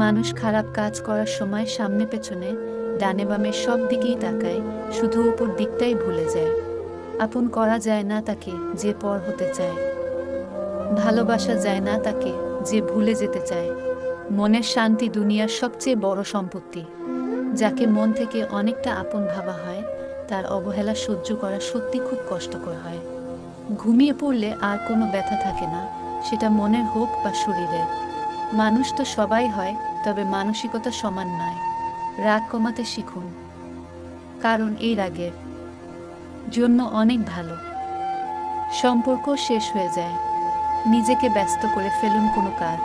মানুষ খারাপ কাজ করার সময় সামনে পেছনে ডানে বামে সব দিকেই তাকায়, শুধু উপর দিকটাই ভুলে যায়। আপন করা যায় না তাকে যে পর হতে চায়, ভালোবাসা যায় না তাকে যে ভুলে যেতে চায়। মনের শান্তি দুনিয়ার সবচেয়ে বড় সম্পত্তি। যাকে মন থেকে অনেকটা আপন ভাবা হয়, তার অবহেলা সহ্য করা সত্যি খুব কষ্টকর হয়। ঘুমিয়ে পড়লে আর কোনো ব্যথা থাকে না, সেটা মনের হোক বা শরীরের। মানুষ তো সবাই হয়, তবে মানসিকতা সমান নয়। রাগ কমাতে শিখুন, কারণ এই রাগের জন্য অনেক ভালো সম্পর্ক শেষ হয়ে যায়। নিজেকে ব্যস্ত করে ফেলুন, কোনো কাজ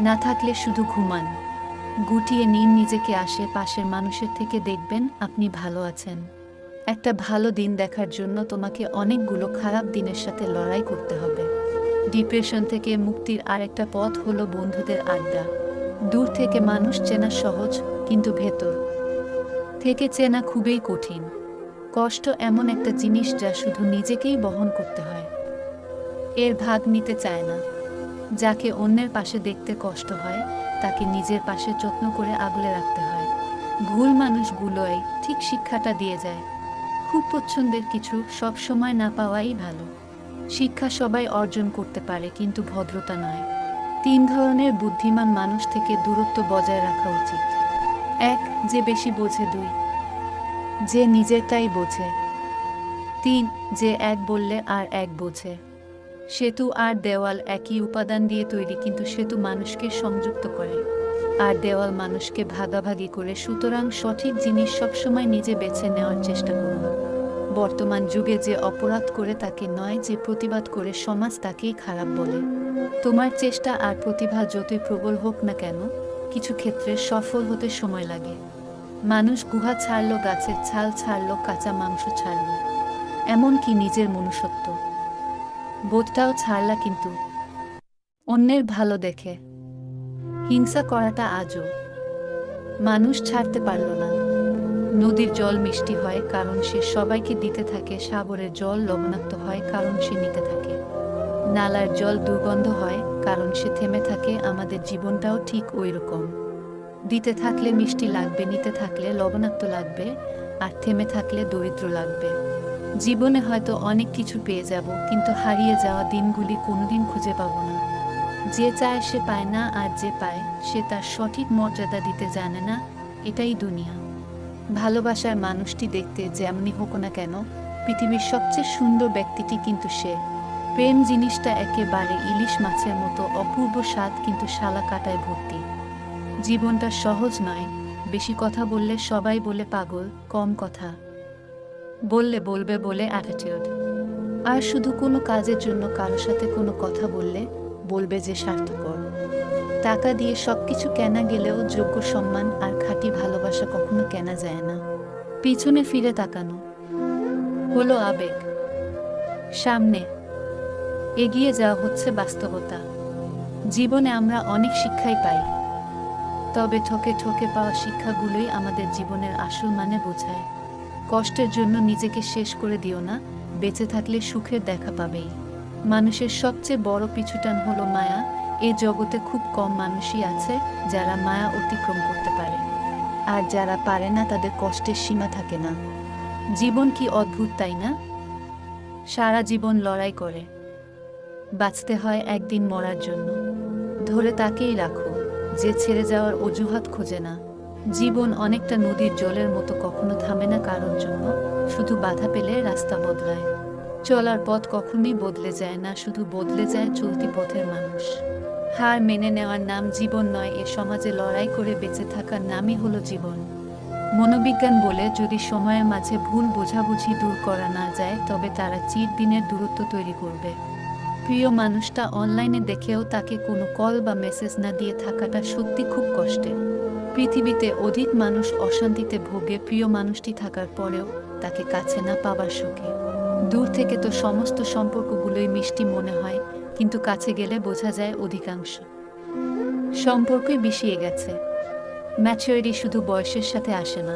না থাকলে শুধু ঘুমান। গুটিয়ে নিন নিজেকে, আশেপাশের মানুষের থেকে দেখবেন আপনি ভালো আছেন। একটা ভালো দিন দেখার জন্য তোমাকে অনেকগুলো খারাপ দিনের সাথে লড়াই করতে হবে। ডিপ্রেশন থেকে মুক্তির আরেকটা পথ হলো বন্ধুদের আড্ডা। দূর থেকে মানুষ চেনা সহজ, কিন্তু ভেতর থেকে চেনা খুবই কঠিন। কষ্ট এমন একটা জিনিস যা শুধু নিজেকেই বহন করতে হয়, এর ভাগ নিতে চায় না। যাকে অন্যের পাশে দেখতে কষ্ট হয়, তাকে নিজের পাশে যত্ন করে আগলে রাখতে হয়। ভুল মানুষগুলোই ঠিক শিক্ষাটা দিয়ে যায়। খুব পছন্দের কিছু সব সময় না পাওয়াই ভালো। শিক্ষা সবাই অর্জন করতে পারে, কিন্তু ভদ্রতা নয়। 3 ধরনের বুদ্ধিমান মানুষ থেকে দূরত্ব বজায় রাখা উচিত। 1, যে বেশি বোঝে। 2, যে নিজেরটাই বোঝে। 3, যে এক বললে আর এক বোঝে। সেতু আর দেওয়াল একই উপাদান দিয়ে তৈরি, কিন্তু সেতু মানুষকে সংযুক্ত করে, আর দেওয়াল মানুষকে ভাগাভাগি করে। সুতরাং সঠিক জিনিস সবসময় নিজে বেছে নেওয়ার চেষ্টা করুন। বর্তমান যুগে যে অপরাধ করে তাকে নয়, যে প্রতিবাদ করে সমাজ তাকেই খারাপ বলে। তোমার চেষ্টা আর প্রতিভা যতই প্রবল হোক না কেন, কিছু ক্ষেত্রে সফল হতে সময় লাগে। মানুষ গুহা ছাড়ল, গাছের ছাল ছাড়ল, কাঁচা মাংস ছাড়ল, এমনকি নিজের মনুষ্যত্ব বোধটাও ছাড়লা, কিন্তু অন্যের ভালো দেখে হিংসা করাটা আজও মানুষ ছাড়তে পারল না। নদীর জল মিষ্টি হয় কারণ সে সবাইকে দিতে থাকে, সাগরের জল লবণাক্ত হয় কারণ সে নিতে থাকে, নালার জল দুর্গন্ধ হয় কারণ সে থেমে থাকে। আমাদের জীবনটাও ঠিক ওই রকম। দিতে থাকলে মিষ্টি লাগবে, নিতে থাকলে লবণাক্ত লাগবে, আর থেমে থাকলে দরিদ্র লাগবে। জীবনে হয়তো অনেক কিছু পেয়ে যাব, কিন্তু হারিয়ে যাওয়া দিনগুলি কোনোদিন খুঁজে পাবো না। যে চায় সে পায় না, আর যে পায় সে তার সঠিক মর্যাদা দিতে জানে না। এটাই দুনিয়া। ভালোবাসার মানুষটি দেখতে যেমনই হোক না কেন, পৃথিবীর সবচেয়ে সুন্দর ব্যক্তিটি কিন্তু সে। প্রেম জিনিসটা একেবারে ইলিশ মাছের মতো অপূর্ব স্বাদ, কিন্তু শালা কাটায় ভর্তি। জীবনটা সহজ নয়। বেশি কথা বললে সবাই বলে পাগল, কম কথা বললে বলবে বলে অ্যাটিটিউড। আর শুধু কোনো কাজের জন্য কারো সাথে কোনো কথা বললে বলবে যে স্বার্থপর। টাকা দিয়ে সবকিছু কেনা গেলেও যোগ্য সম্মান আর খাঁটি ভালোবাসা কখনো কেনা যায় না। পিছনে ফিরে তাকানো হলো আবেগ, সামনে এগিয়ে যাওয়া হচ্ছে বাস্তবতা। জীবনে আমরা অনেক শিক্ষাই পাই, তবে ঠকে ঠকে পাওয়া শিক্ষাগুলোই আমাদের জীবনের আসল মানে বোঝায়। কষ্টের জন্য নিজেকে শেষ করে দিও না, বেঁচে থাকলে সুখের দেখা পাবেই। মানুষের সবচেয়ে বড় পিছুটান হলো মায়া। এ জগতে খুব কম মানুষই আছে যারা মায়া অতিক্রম করতে পারে, আর যারা পারে না তাদের কষ্টের সীমা থাকে না। জীবন কি অদ্ভুত, তাই না? সারা জীবন লড়াই করে বাঁচতে হয় একদিন মরার জন্য। ধরে তাকেই রাখো যে ছেড়ে যাওয়ার অজুহাত খোঁজে না। জীবন অনেকটা নদীর জলের মতো, কখনো থামে না কারোর জন্য, শুধু বাধা পেলে রাস্তা বদলায়। চলার পথ কখনোই বদলে যায় না, শুধু বদলে যায় চলতি পথের মানুষ। হার মেনে নেওয়ার নাম জীবন নয়, এ সমাজে লড়াই করে বেঁচে থাকার নামই হলো জীবন। মনোবিজ্ঞান বলে, যদি সময়ের মাঝে ভুল বোঝাবুঝি দূর করা না যায়, তবে তারা চিরদিনের দূরত্ব তৈরি করবে। প্রিয় মানুষটা অনলাইনে দেখেও তাকে কোনো কল বা মেসেজ না দিয়ে থাকাটা সত্যি খুব কষ্টের। পৃথিবীতে অধিক মানুষ অশান্তিতে ভোগে প্রিয় মানুষটি থাকার পরেও তাকে কাছে না পাবার শোকে। দূর থেকে তো সমস্ত সম্পর্কগুলোই মিষ্টি মনে হয়, কিন্তু কাছে গেলে বোঝা যায় অধিকাংশ সম্পর্কই বিষিয়ে গেছে। ম্যাচুরিটি শুধু বয়সের সাথে আসে না,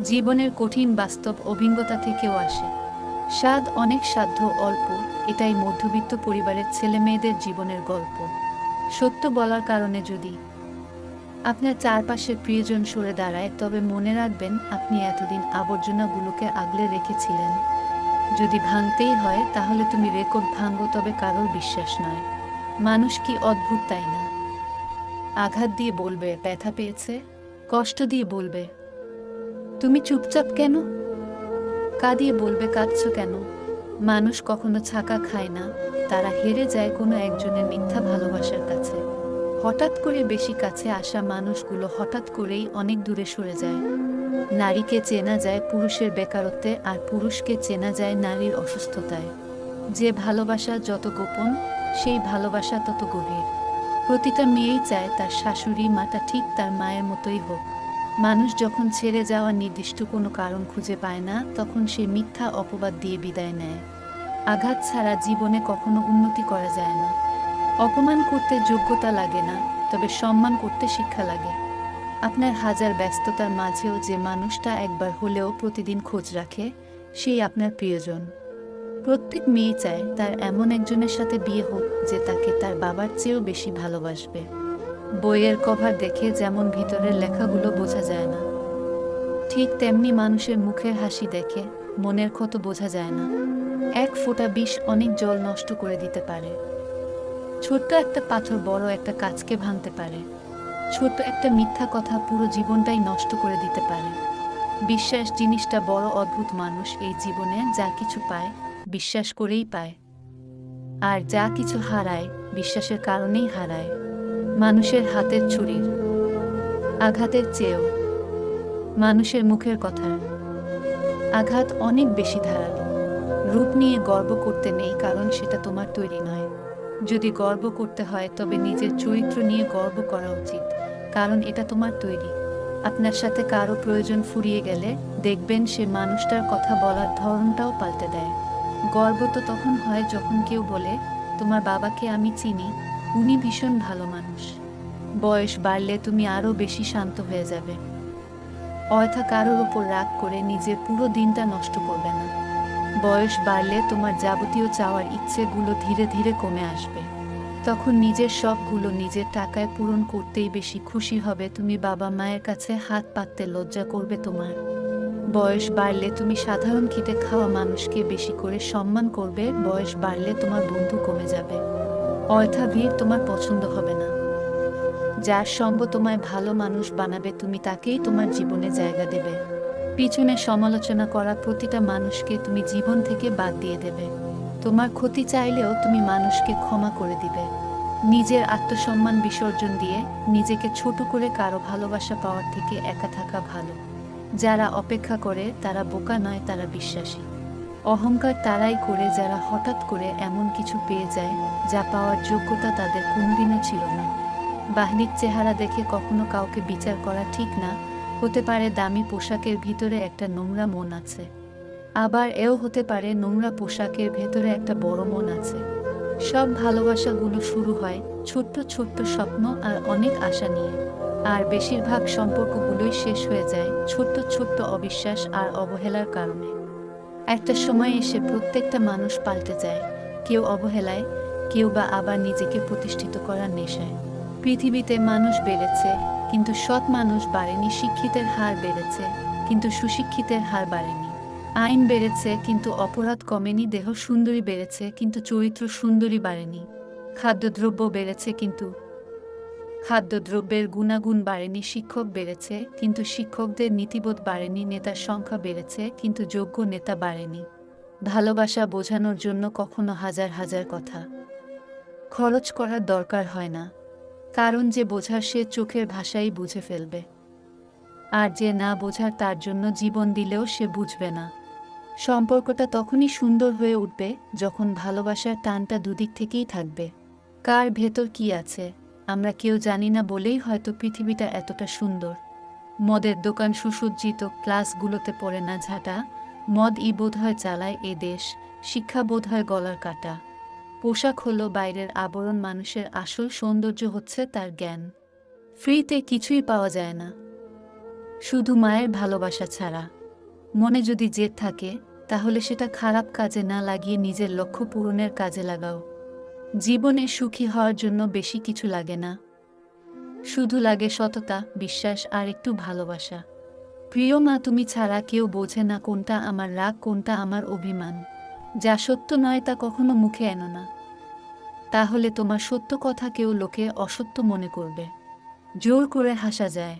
জীবনের কঠিন বাস্তব অভিজ্ঞতা থেকেও আসে। স্বাদ অনেক, সাধ্য অল্প, এটাই মধ্যবিত্ত পরিবারের ছেলে মেয়েদের জীবনের গল্প। সত্য বলার কারণে যদি আপনার চারপাশের প্রিয়জন সরে দাঁড়ায়, তবে মনে রাখবেন আপনি এতদিন আবর্জনাগুলোকে আগলে রেখেছিলেন। যদি ভাঙতেই হয় তাহলে তুমি রেকর্ড ভাঙো, তবে কারোর বিশ্বাস নয়। মানুষ কি অদ্ভুত, তাই না? আঘাত দিয়ে বলবে ব্যথা পেয়েছে, কষ্ট দিয়ে বলবে তুমি চুপচাপ কেন, কাঁদিয়ে বলবে কাঁদছো কেন। মানুষ কখনো ছাকা খায় না, তারা হেরে যায় কোনো একজনের মিথ্যা ভালোবাসার কাছে। হঠাৎ করে বেশি কাছে আসা মানুষগুলো হঠাৎ করেই অনেক দূরে সরে যায়। নারীকে চেনা যায় পুরুষের বেকারত্বে, আর পুরুষকে চেনা যায় নারীর অসুস্থতায়। যে ভালোবাসা যত গোপন, সেই ভালোবাসা তত গভীর। প্রতিটা মেয়েই চায় তার শাশুড়ি মাটা ঠিক তার মায়ের মতোই হোক। মানুষ যখন ছেড়ে যাওয়ার নির্দিষ্ট কোনো কারণ খুঁজে পায় না, তখন সে মিথ্যা অপবাদ দিয়ে বিদায় নেয়। আঘাত ছাড়া জীবনে কখনো উন্নতি করা যায় না। অপমান করতে যোগ্যতা লাগে না, তবে সম্মান করতে শিক্ষা লাগে। আপনার হাজার ব্যস্ততার মাঝেও যে মানুষটা একবার হলেও প্রতিদিন খোঁজ রাখে, সেই আপনার প্রিয়জন। প্রত্যেক মেয়ে চায় তার এমন একজনের সাথে বিয়ে হোক যে তাকে তার বাবার চেয়েও বেশি ভালোবাসবে। বইয়ের কভার দেখে যেমন ভিতরের লেখাগুলো বোঝা যায় না, ঠিক তেমনি মানুষের মুখের হাসি দেখে মনের ক্ষত বোঝা যায় না। এক ফোঁটা বিষ অনেক জল নষ্ট করে দিতে পারে। ছোট্ট একটা পাথর বড় একটা কাঁচকে ভাঙতে পারে। ছোট্ট একটা মিথ্যা কথা পুরো জীবনটাই নষ্ট করে দিতে পারে। বিশ্বাস জিনিসটা বড় অদ্ভুত। মানুষ এই জীবনে যা কিছু পায় বিশ্বাস করেই পায়, আর যা কিছু হারায় বিশ্বাসের কারণেই হারায়। মানুষের হাতের ছুরির আঘাতের চেয়েও মানুষের মুখের কথার আঘাত অনেক বেশি ধারালো। রূপ নিয়ে গর্ব করতে নেই, কারণ সেটা তোমার তৈরি নয়। যদি গর্ব করতে হয় তবে নিজের চরিত্র নিয়ে গর্ব করা উচিত, কারণ এটা তোমার তৈরি। আপনার সাথে কারো প্রয়োজন ফুরিয়ে গেলে দেখবেন সে মানুষটার কথা বলার ধরনটাও পাল্টে দেয়। গর্ব তো তখন হয় যখন কেউ বলে, তোমার বাবাকে আমি চিনি, উনি ভীষণ ভালো মানুষ। বয়স বাড়লে তুমি আরও বেশি শান্ত হয়ে যাবে। অযথা কারোর ওপর রাগ করে নিজের পুরো দিনটা নষ্ট করবে না। বয়স বাড়লে তোমার যাবতীয় চাওয়ার ইচ্ছেগুলো ধীরে ধীরে কমে আসবে। তখন নিজের শখগুলো নিজের টাকায় পূরণ করতেই বেশি খুশি হবে তুমি। বাবা মায়ের কাছে হাত পাততে লজ্জা করবে তোমার। বয়স বাড়লে তুমি সাধারণ খেটে খাওয়া মানুষকে বেশি করে সম্মান করবে। বয়স বাড়লে তোমার বন্ধু কমে যাবে। অযথা ভিড় তোমার পছন্দ হবে না। যার সঙ্গ তোমায় ভালো মানুষ বানাবে তুমি তাকেই তোমার জীবনে জায়গা দেবে। পিছনে সমালোচনা করা প্রতিটা মানুষকে তুমি জীবন থেকে বাদ দিয়ে দেবে। তোমার ক্ষতি চাইলেও তুমি মানুষকে ক্ষমা করে দিবে। নিজের আত্মসম্মান বিসর্জন দিয়ে নিজেকে ছোট করে কারো ভালোবাসা পাওয়ার থেকে একা থাকা ভালো। যারা অপেক্ষা করে তারা বোকা নয়, তারা বিশ্বাসী। অহংকার তারাই করে যারা হঠাৎ করে এমন কিছু পেয়ে যায় যা পাওয়ার যোগ্যতা তাদের কোনোদিনও ছিল না। বাহ্যিক চেহারা দেখে কখনো কাউকে বিচার করা ঠিক না। হতে পারে দামি পোশাকের ভিতরে একটা নোংরা মন আছে, আবার এও হতে পারে নোংরা পোশাকের ভেতরে একটা বড় মন আছে। সব ভালোবাসাগুলো শুরু হয় ছোট্ট ছোট্ট স্বপ্ন আর অনেক আশা নিয়ে, আর বেশিরভাগ সম্পর্কগুলোই শেষ হয়ে যায় ছোট্ট ছোট্ট অবিশ্বাস আর অবহেলার কারণে। একটা সময় এসে প্রত্যেকটা মানুষ পাল্টে যায়, কেউ অবহেলায়, কেউ বা আবার নিজেকে প্রতিষ্ঠিত করার নেশায়। পৃথিবীতে মানুষ বেড়েছে কিন্তু সৎ মানুষ বাড়েনি। শিক্ষিতের হার বেড়েছে কিন্তু সুশিক্ষিতের হার বাড়েনি। আইন বেড়েছে কিন্তু অপরাধ কমেনি। দেহ সুন্দরী বেড়েছে কিন্তু চরিত্র সুন্দরী বাড়েনি। খাদ্যদ্রব্য বেড়েছে কিন্তু খাদ্যদ্রব্যের গুণাগুণ বাড়েনি। শিক্ষক বেড়েছে কিন্তু শিক্ষকদের নীতিবোধ বাড়েনি। নেতার সংখ্যা বেড়েছে কিন্তু যোগ্য নেতা বাড়েনি। ভালোবাসা বোঝানোর জন্য কখনো হাজার হাজার কথা খরচ করার দরকার হয় না, কারণ যে বোঝার সে চোখের ভাষাই বুঝে ফেলবে, আর যে না বোঝার তার জন্য জীবন দিলেও সে বুঝবে না। সম্পর্কটা তখনই সুন্দর হয়ে উঠবে যখন ভালোবাসার টানটা দুদিক থেকেই থাকবে। কার ভেতর কি আছে আমরা কেউ জানি না বলেই হয়তো পৃথিবীটা এতটা সুন্দর। মদের দোকান সুসজ্জিত, ক্লাসগুলোতে পড়ে না ঝাঁটা। মদই বোধহয় চালায় এ দেশ, শিক্ষা বোধহয় গলার কাটা। পোশাক হলো বাইরের আবরণ, মানুষের আসল সৌন্দর্য হচ্ছে তার জ্ঞান। ফ্রিতে কিছুই পাওয়া যায় না, শুধু মায়ের ভালোবাসা ছাড়া। মনে যদি জেদ থাকে তাহলে সেটা খারাপ কাজে না লাগিয়ে নিজের লক্ষ্য পূরণের কাজে লাগাও। জীবনে সুখী হওয়ার জন্য বেশি কিছু লাগে না। শুধু লাগে সততা, বিশ্বাস আর একটু ভালোবাসা। প্রিয় মা, তুমি ছাড়া কেউ বোঝে না কোনটা আমার রাগ, কোনটা আমার অভিমান। যা সত্য নয় তা কখনো মুখে এনো না, তাহলে তোমার সত্য কথা কেউ লোকে অসত্য মনে করবে। জোর করে হাসা যায়,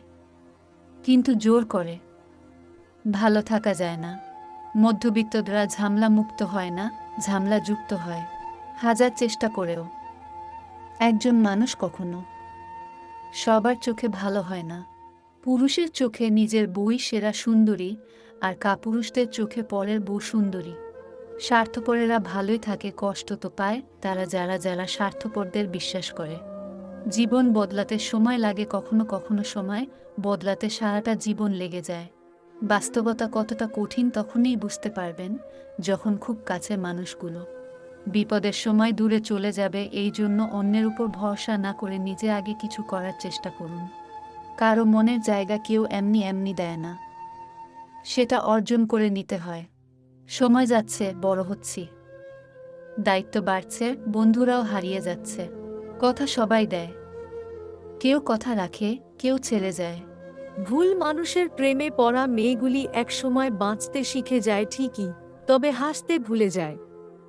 কিন্তু জোর করে ভালো থাকা যায় না। মধ্যবিত্তরা ঝামেলা মুক্ত হয় না, ঝামেলা যুক্ত হয়। হাজার চেষ্টা করেও একজন মানুষ কখনো সবার চোখে ভালো হয় না। পুরুষের চোখে নিজের বউই সেরা সুন্দরী, আর কাপুরুষদের চোখে পরের বউ সুন্দরী। স্বার্থপরেরা ভালোই থাকে, কষ্ট তো পায় তারা যারা যারা স্বার্থপরদের বিশ্বাস করে। জীবন বদলাতে সময় লাগে, কখনো কখনো সময় বদলাতে সারাটা জীবন লেগে যায়। বাস্তবতা কতটা কঠিন তখনই বুঝতে পারবেন যখন খুব কাছের মানুষগুলো বিপদের সময় দূরে চলে যাবে। এই জন্য অন্যের উপর ভরসা না করে নিজে আগে কিছু করার চেষ্টা করুন। কারো মনের জায়গা কেউ এমনি এমনি দেয় না, সেটা অর্জন করে নিতে হয়। সময় যাচ্ছে, বড় হচ্ছি, দায়িত্ব বাড়ছে, বন্ধুরাও হারিয়ে যাচ্ছে। কথা সবাই দেয়, কেউ কথা রাখে, কেউ ছেড়ে যায়। ভুল মানুষের প্রেমে পড়া মেয়েগুলি একসময় বাঁচতে শিখে যায় ঠিকই, তবে হাসতে ভুলে যায়।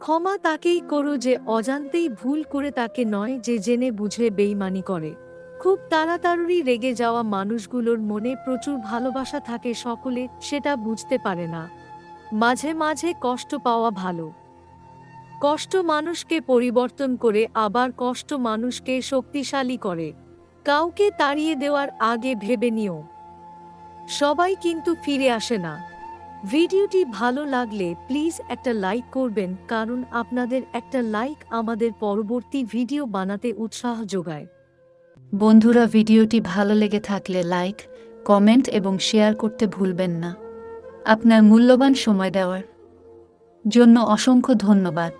ক্ষমা তাকেই করো যে অজান্তেই ভুল করে, তাকে নয় যে জেনে বুঝে বেইমানি করে। খুব তাড়াতাড়ি রেগে যাওয়া মানুষগুলোর মনে প্রচুর ভালোবাসা থাকে, সকলে সেটা বুঝতে পারে না। মাঝে মাঝে কষ্ট পাওয়া ভালো। কষ্ট মানুষকে পরিবর্তন করে, আবার কষ্ট মানুষকে শক্তিশালী করে। কাউকে তাড়িয়ে দেওয়ার আগে ভেবে নিও, সবাই কিন্তু ফিরে আসে না। ভিডিওটি ভালো লাগলে প্লিজ একটা লাইক করবেন, কারণ আপনাদের একটা লাইক আমাদের পরবর্তী ভিডিও বানাতে উৎসাহ যোগায়। বন্ধুরা, ভিডিওটি ভালো লেগে থাকলে লাইক, কমেন্ট এবং শেয়ার করতে ভুলবেন না। আপনার মূল্যবান সময় দেওয়ার জন্য অসংখ্য ধন্যবাদ।